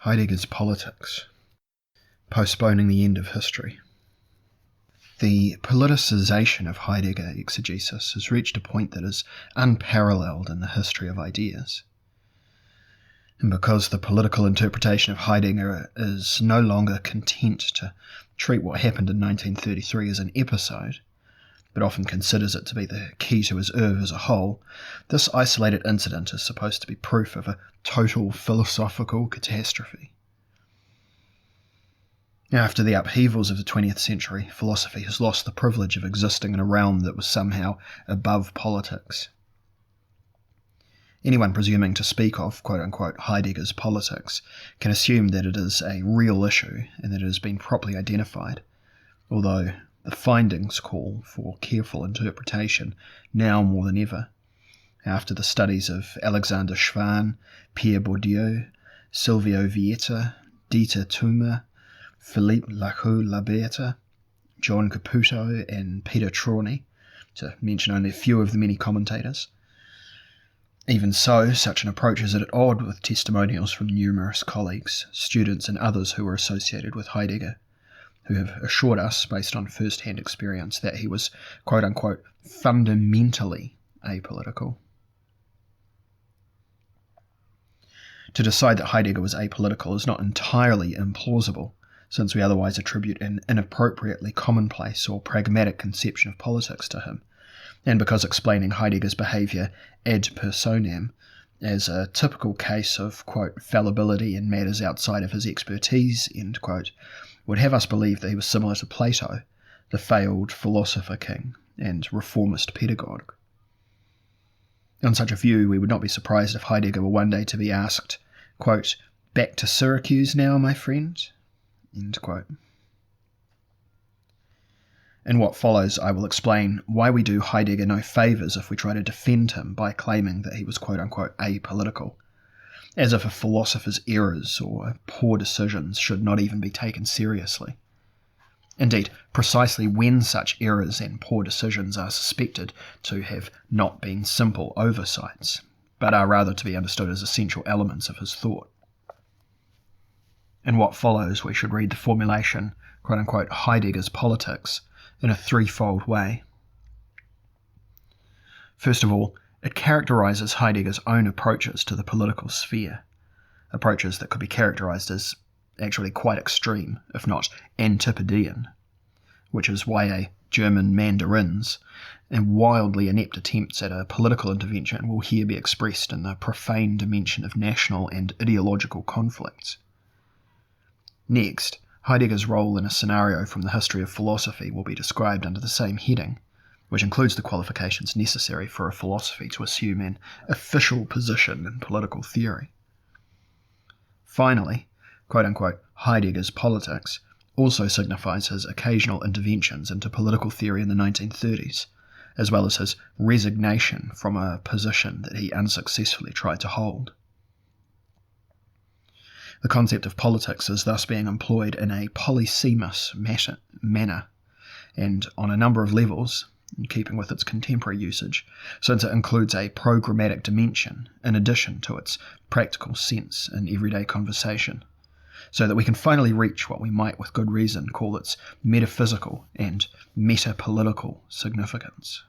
Heidegger's Politics, Postponing the End of History. The politicisation of Heidegger exegesis has reached a point that is unparalleled in the history of ideas. And because the political interpretation of Heidegger is no longer content to treat what happened in 1933 as an episode, but often considers it to be the key to his oeuvre as a whole, this isolated incident is supposed to be proof of a total philosophical catastrophe. After the upheavals of the 20th century, philosophy has lost the privilege of existing in a realm that was somehow above politics. Anyone presuming to speak of, quote-unquote, Heidegger's politics can assume that it is a real issue and that it has been properly identified, although the findings call for careful interpretation now more than ever, after the studies of Alexander Schwann, Pierre Bourdieu, Silvio Vieta, Dieter Thoma, Philippe Lacoue-Laberta, John Caputo, and Peter Trauny, to mention only a few of the many commentators. Even so, such an approach is at odds with testimonials from numerous colleagues, students, and others who were associated with Heidegger, who have assured us, based on first-hand experience, that he was, quote-unquote, fundamentally apolitical. To decide that Heidegger was apolitical is not entirely implausible, since we otherwise attribute an inappropriately commonplace or pragmatic conception of politics to him, and because explaining Heidegger's behaviour ad personam as a typical case of, quote, fallibility in matters outside of his expertise, end quote, would have us believe that he was similar to Plato, the failed philosopher king and reformist pedagogue. On such a view, we would not be surprised if Heidegger were one day to be asked, quote, back to Syracuse now, my friend? End quote. In what follows, I will explain why we do Heidegger no favours if we try to defend him by claiming that he was quote-unquote apolitical, as if a philosopher's errors or poor decisions should not even be taken seriously. Indeed, precisely when such errors and poor decisions are suspected to have not been simple oversights, but are rather to be understood as essential elements of his thought. In what follows, we should read the formulation, quote-unquote, Heidegger's Politics, in a threefold way. First of all, it characterises Heidegger's own approaches to the political sphere, approaches that could be characterised as actually quite extreme, if not antipodean, which is why a German mandarin's and wildly inept attempts at a political intervention will here be expressed in the profane dimension of national and ideological conflicts. Next, Heidegger's role in a scenario from the history of philosophy will be described under the same heading, which includes the qualifications necessary for a philosophy to assume an official position in political theory. Finally, quote-unquote, Heidegger's Politics also signifies his occasional interventions into political theory in the 1930s, as well as his resignation from a position that he unsuccessfully tried to hold. The concept of politics is thus being employed in a polysemous manner, and on a number of levels, in keeping with its contemporary usage, since it includes a programmatic dimension in addition to its practical sense in everyday conversation, so that we can finally reach what we might with good reason call its metaphysical and metapolitical significance.